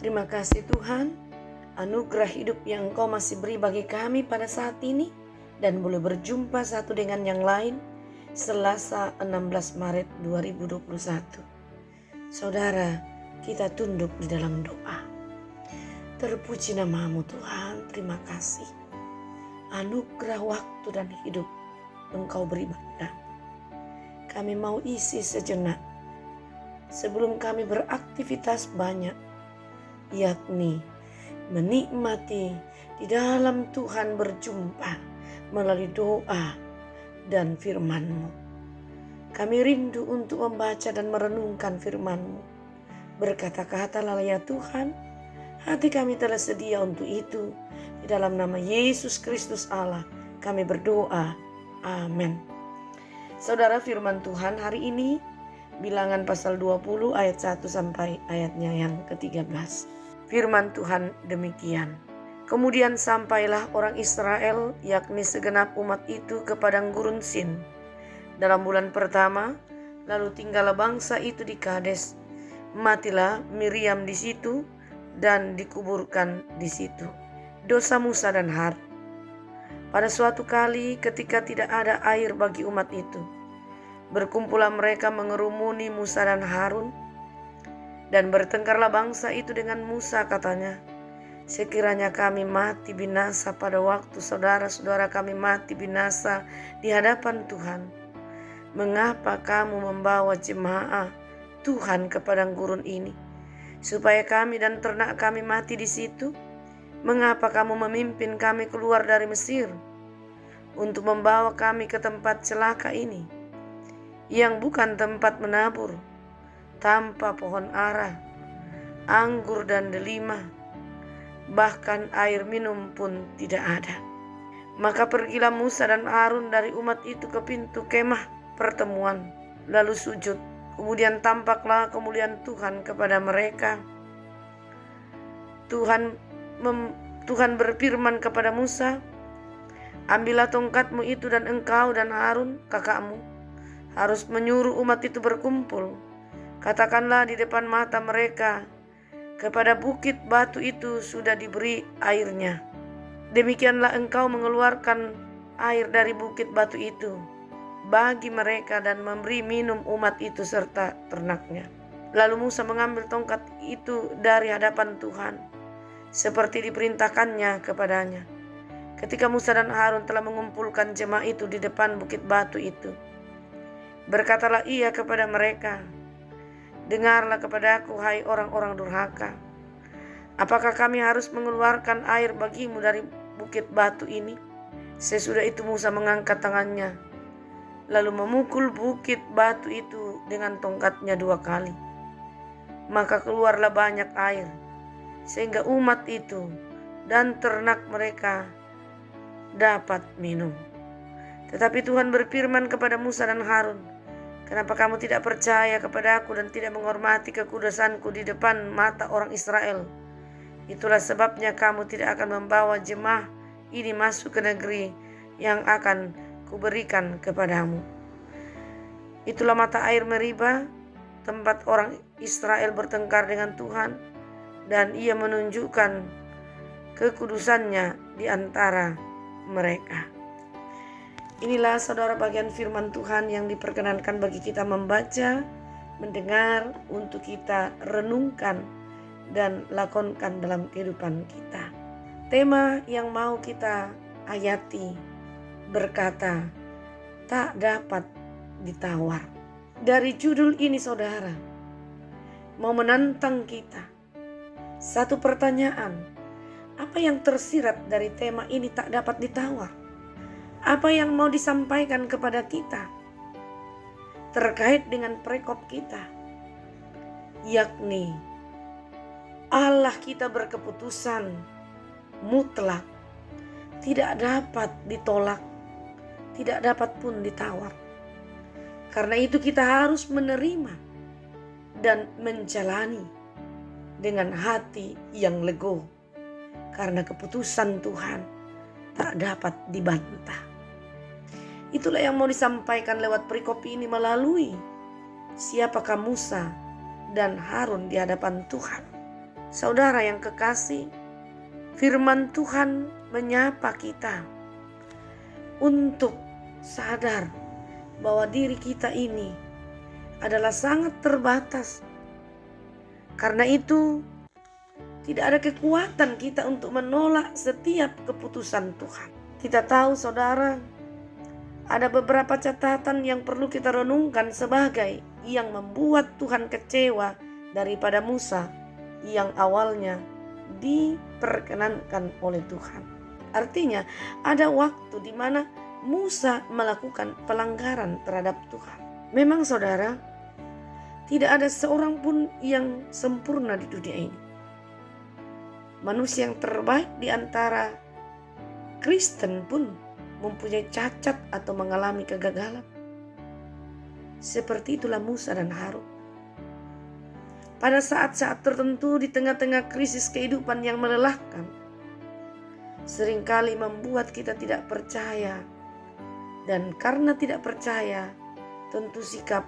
Terima kasih Tuhan, anugerah hidup yang Engkau masih beri bagi kami pada saat ini dan boleh berjumpa satu dengan yang lain Selasa 16 Maret 2021. Saudara, kita tunduk di dalam doa. Terpuji namamu Tuhan, terima kasih. Anugerah waktu dan hidup Engkau beri bagi kami. Kami mau isi sejenak sebelum kami beraktivitas banyak, yakni menikmati di dalam Tuhan berjumpa melalui doa dan firman-Mu. Kami rindu untuk membaca dan merenungkan firman-Mu. Berkata-katalah ya Tuhan, hati kami telah sedia untuk itu. Di dalam nama Yesus Kristus Allah kami berdoa. Amin. Saudara, firman Tuhan hari ini Bilangan pasal 20 ayat 1 sampai ayatnya yang ke-13. Firman Tuhan demikian. Kemudian sampailah orang Israel, yakni segenap umat itu, ke padang gurun Sin dalam bulan pertama. Lalu tinggallah bangsa itu di Kades. Matilah Miriam di situ dan dikuburkan di situ. Dosa Musa dan Harun. Pada suatu kali ketika tidak ada air bagi umat itu, berkumpullah mereka mengerumuni Musa dan Harun. Dan bertengkarlah bangsa itu dengan Musa, katanya, sekiranya kami mati binasa pada waktu saudara-saudara kami mati binasa di hadapan Tuhan, mengapa kamu membawa jemaah Tuhan ke padang gurun ini, supaya kami dan ternak kami mati di situ? Mengapa kamu memimpin kami keluar dari Mesir untuk membawa kami ke tempat celaka ini, yang bukan tempat menabur, tanpa pohon ara, anggur dan delima, bahkan air minum pun tidak ada? Maka pergilah Musa dan Harun dari umat itu ke pintu kemah pertemuan, lalu sujud. Kemudian tampaklah kemuliaan Tuhan kepada mereka. Tuhan berfirman kepada Musa, ambillah tongkatmu itu dan engkau dan Harun kakakmu harus menyuruh umat itu berkumpul. Katakanlah di depan mata mereka, kepada bukit batu itu sudah diberi airnya. Demikianlah engkau mengeluarkan air dari bukit batu itu bagi mereka dan memberi minum umat itu serta ternaknya. Lalu Musa mengambil tongkat itu dari hadapan Tuhan, seperti diperintahkannya kepadanya. Ketika Musa dan Harun telah mengumpulkan jemaah itu di depan bukit batu itu, berkatalah ia kepada mereka, dengarlah kepadaku, hai orang-orang durhaka. Apakah kami harus mengeluarkan air bagimu dari bukit batu ini? Sesudah itu Musa mengangkat tangannya, lalu memukul bukit batu itu dengan tongkatnya 2 kali. Maka keluarlah banyak air, sehingga umat itu dan ternak mereka dapat minum. Tetapi Tuhan berfirman kepada Musa dan Harun, kenapa kamu tidak percaya kepada aku dan tidak menghormati kekudusanku di depan mata orang Israel? Itulah sebabnya kamu tidak akan membawa jemaah ini masuk ke negeri yang akan kuberikan kepadamu. Itulah mata air Meriba, tempat orang Israel bertengkar dengan Tuhan, dan ia menunjukkan kekudusannya di antara mereka. Inilah saudara bagian firman Tuhan yang diperkenankan bagi kita membaca, mendengar, untuk kita renungkan dan lakonkan dalam kehidupan kita. Tema yang mau kita hayati berkata, tak dapat ditawar. Dari judul ini saudara, mau menantang kita satu pertanyaan, apa yang tersirat dari tema ini tak dapat ditawar? Apa yang mau disampaikan kepada kita terkait dengan perikop kita, yakni Allah kita berkeputusan mutlak, tidak dapat ditolak, tidak dapat pun ditawar. Karena itu kita harus menerima dan menjalani dengan hati yang legowo, karena keputusan Tuhan tak dapat dibantah. Itulah yang mau disampaikan lewat perikop ini melalui siapakah Musa dan Harun di hadapan Tuhan. Saudara yang kekasih, firman Tuhan menyapa kita untuk sadar bahwa diri kita ini adalah sangat terbatas. Karena itu, tidak ada kekuatan kita untuk menolak setiap keputusan Tuhan. Kita tahu saudara, ada beberapa catatan yang perlu kita renungkan sebagai yang membuat Tuhan kecewa daripada Musa yang awalnya diperkenankan oleh Tuhan. Artinya ada waktu di mana Musa melakukan pelanggaran terhadap Tuhan. Memang saudara, tidak ada seorang pun yang sempurna di dunia ini. Manusia yang terbaik di antara Kristen pun mempunyai cacat atau mengalami kegagalan. Seperti itulah Musa dan Harun. Pada saat-saat tertentu di tengah-tengah krisis kehidupan yang melelahkan, seringkali membuat kita tidak percaya. Dan karena tidak percaya, tentu sikap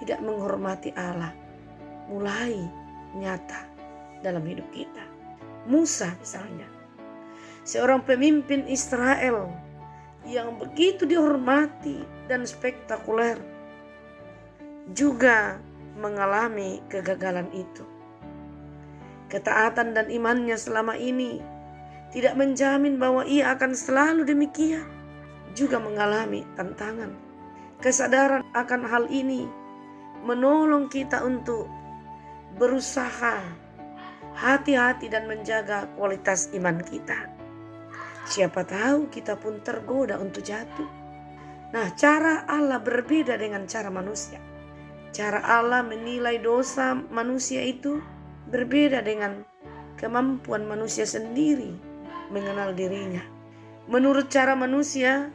tidak menghormati Allah mulai nyata dalam hidup kita. Musa misalnya, seorang pemimpin Israel yang begitu dihormati dan spektakuler, juga mengalami kegagalan itu. Ketaatan dan imannya selama ini tidak menjamin bahwa ia akan selalu demikian, juga mengalami tantangan. Kesadaran akan hal ini menolong kita untuk berusaha hati-hati dan menjaga kualitas iman kita. Siapa tahu kita pun tergoda untuk jatuh. Nah, cara Allah berbeda dengan cara manusia. Cara Allah menilai dosa manusia itu berbeda dengan kemampuan manusia sendiri mengenal dirinya. Menurut cara manusia,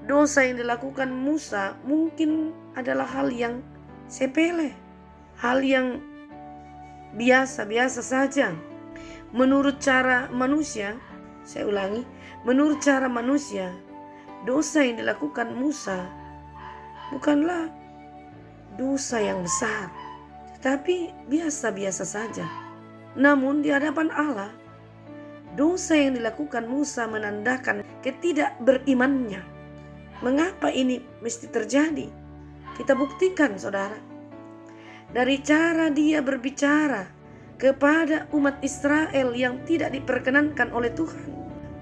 dosa yang dilakukan Musa mungkin adalah hal yang sepele, hal yang biasa-biasa saja. Menurut cara manusia, saya ulangi, menurut cara manusia, dosa yang dilakukan Musa bukanlah dosa yang besar, tetapi biasa-biasa saja. Namun di hadapan Allah, dosa yang dilakukan Musa menandakan ketidakberimannya. Mengapa ini mesti terjadi? Kita buktikan saudara. Dari cara dia berbicara kepada umat Israel yang tidak diperkenankan oleh Tuhan.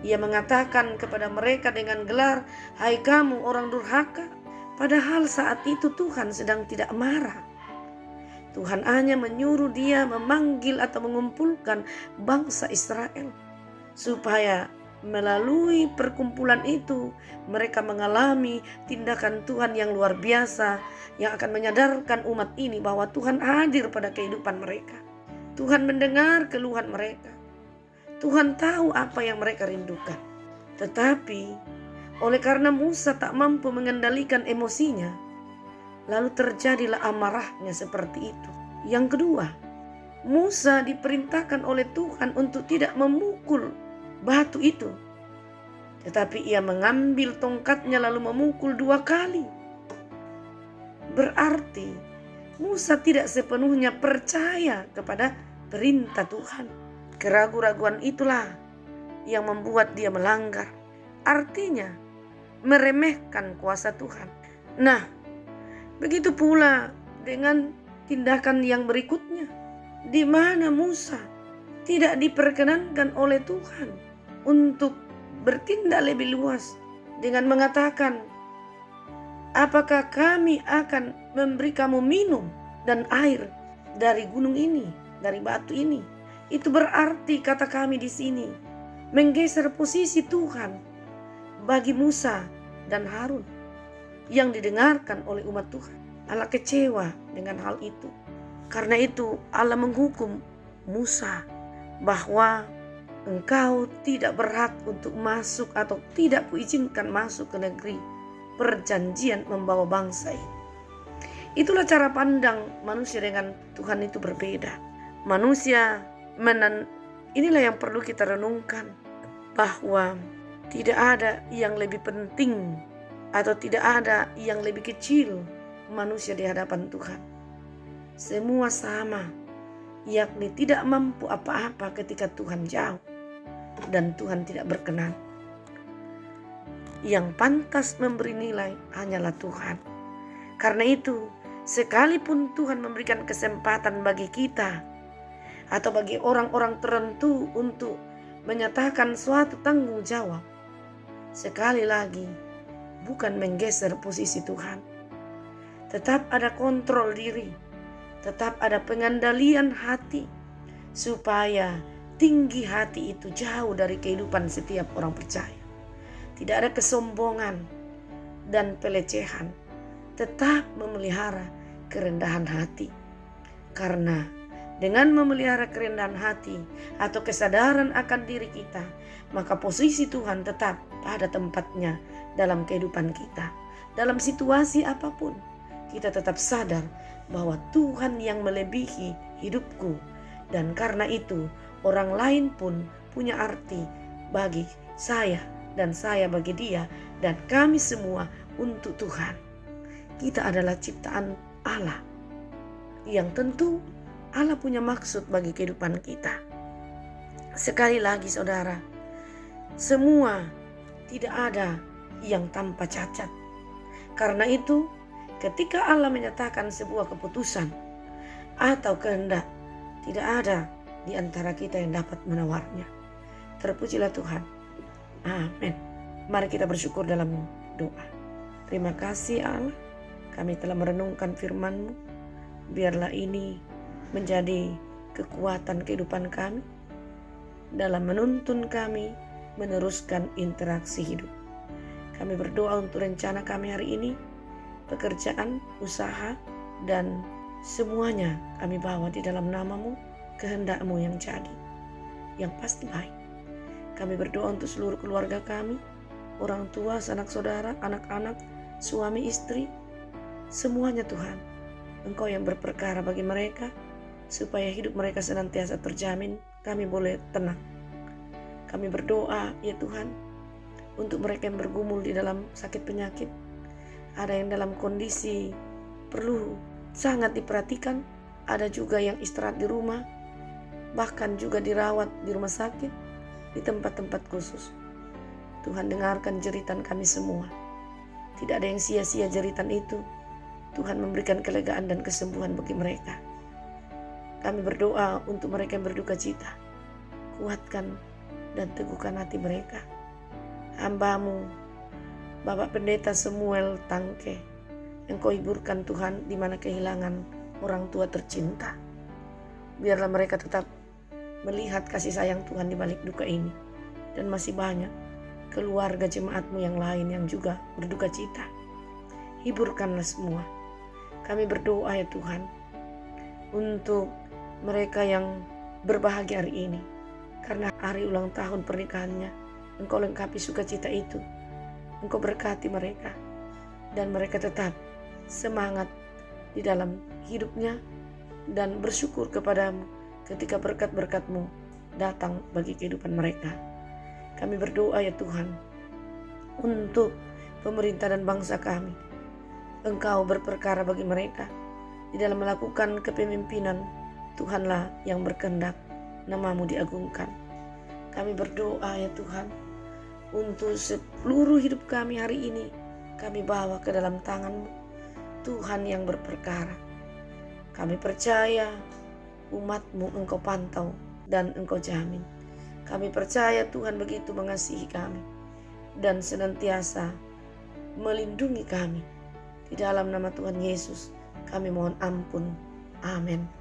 Ia mengatakan kepada mereka dengan gelar, "Hai kamu orang durhaka." Padahal saat itu Tuhan sedang tidak marah. Tuhan hanya menyuruh dia memanggil atau mengumpulkan bangsa Israel, supaya melalui perkumpulan itu mereka mengalami tindakan Tuhan yang luar biasa, yang akan menyadarkan umat ini bahwa Tuhan hadir pada kehidupan mereka. Tuhan mendengar keluhan mereka. Tuhan tahu apa yang mereka rindukan. Tetapi oleh karena Musa tak mampu mengendalikan emosinya, lalu terjadilah amarahnya seperti itu. Yang kedua, Musa diperintahkan oleh Tuhan untuk tidak memukul batu itu, tetapi ia mengambil tongkatnya lalu memukul 2 kali. Berarti Musa tidak sepenuhnya percaya kepada perintah Tuhan. Keraguan-raguan itulah yang membuat dia melanggar. Artinya meremehkan kuasa Tuhan. Nah, begitu pula dengan tindakan yang berikutnya, di mana Musa tidak diperkenankan oleh Tuhan untuk bertindak lebih luas dengan mengatakan, "Apakah kami akan memberi kamu minum dan air dari gunung ini, dari batu ini?" Itu berarti kata kami di sini menggeser posisi Tuhan bagi Musa dan Harun yang didengarkan oleh umat Tuhan. Allah kecewa dengan hal itu. Karena itu Allah menghukum Musa bahwa engkau tidak berhak untuk masuk atau tidak kuizinkan masuk ke negeri perjanjian membawa bangsa ini. Itulah cara pandang manusia dengan Tuhan itu berbeda. Manusia inilah yang perlu kita renungkan, bahwa tidak ada yang lebih penting atau tidak ada yang lebih kecil manusia di hadapan Tuhan. Semua sama, yakni tidak mampu apa-apa ketika Tuhan jauh dan Tuhan tidak berkenan. Yang pantas memberi nilai hanyalah Tuhan. Karena itu, sekalipun Tuhan memberikan kesempatan bagi kita atau bagi orang-orang tertentu untuk menyatakan suatu tanggung jawab, sekali lagi bukan menggeser posisi Tuhan. Tetap ada kontrol diri, tetap ada pengendalian hati, supaya tinggi hati itu jauh dari kehidupan setiap orang percaya. Tidak ada kesombongan dan pelecehan, tetap memelihara kerendahan hati. Karena dengan memelihara kerendahan hati atau kesadaran akan diri kita, maka posisi Tuhan tetap pada tempatnya dalam kehidupan kita. Dalam situasi apapun, kita tetap sadar bahwa Tuhan yang melebihi hidupku. Dan karena itu, orang lain pun punya arti bagi saya dan saya bagi dia, dan kami semua untuk Tuhan. Kita adalah ciptaan Allah, yang tentu Allah punya maksud bagi kehidupan kita. Sekali lagi saudara, semua tidak ada yang tanpa cacat. Karena itu, ketika Allah menyatakan sebuah keputusan atau kehendak, tidak ada di antara kita yang dapat menawarnya. Terpujilah Tuhan. Amin. Mari kita bersyukur dalam doa. Terima kasih Allah, kami telah merenungkan firman-Mu. Biarlah ini menjadi kekuatan kehidupan kami dalam menuntun kami meneruskan interaksi hidup. Kami berdoa untuk rencana kami hari ini, pekerjaan, usaha, dan semuanya kami bawa di dalam nama-Mu, kehendak-Mu yang jadi, yang pasti baik. Kami berdoa untuk seluruh keluarga kami, orang tua, sanak saudara, anak-anak, suami, istri, semuanya Tuhan. Engkau yang berperkara bagi mereka, supaya hidup mereka senantiasa terjamin, kami boleh tenang. Kami berdoa ya Tuhan, untuk mereka yang bergumul di dalam sakit penyakit, ada yang dalam kondisi perlu sangat diperhatikan, ada juga yang istirahat di rumah, bahkan juga dirawat di rumah sakit, di tempat-tempat khusus. Tuhan, dengarkan jeritan kami semua. Tidak ada yang sia-sia jeritan itu. Tuhan memberikan kelegaan dan kesembuhan bagi mereka. Kami berdoa untuk mereka yang berduka cita. Kuatkan dan teguhkan hati mereka. Hamba-Mu, Bapak Pendeta Samuel Tangke, Engkau hiburkan Tuhan di mana kehilangan orang tua tercinta. Biarlah mereka tetap melihat kasih sayang Tuhan di balik duka ini. Dan masih banyak keluarga jemaat-Mu yang lain yang juga berduka cita. Hiburkanlah semua. Kami berdoa ya Tuhan, untuk mereka yang berbahagia hari ini, karena hari ulang tahun pernikahannya. Engkau lengkapi sukacita itu. Engkau berkati mereka, dan mereka tetap semangat di dalam hidupnya dan bersyukur kepadamu ketika berkat-berkat-Mu datang bagi kehidupan mereka. Kami berdoa ya Tuhan, untuk pemerintah dan bangsa kami. Engkau berperkara bagi mereka di dalam melakukan kepemimpinan. Tuhanlah yang berkehendak nama-Mu diagungkan. Kami berdoa ya Tuhan, untuk seluruh hidup kami hari ini, kami bawa ke dalam tangan-Mu, Tuhan yang berperkara. Kami percaya umat-Mu Engkau pantau dan Engkau jamin. Kami percaya Tuhan begitu mengasihi kami dan senantiasa melindungi kami. Di dalam nama Tuhan Yesus kami mohon ampun. Amin.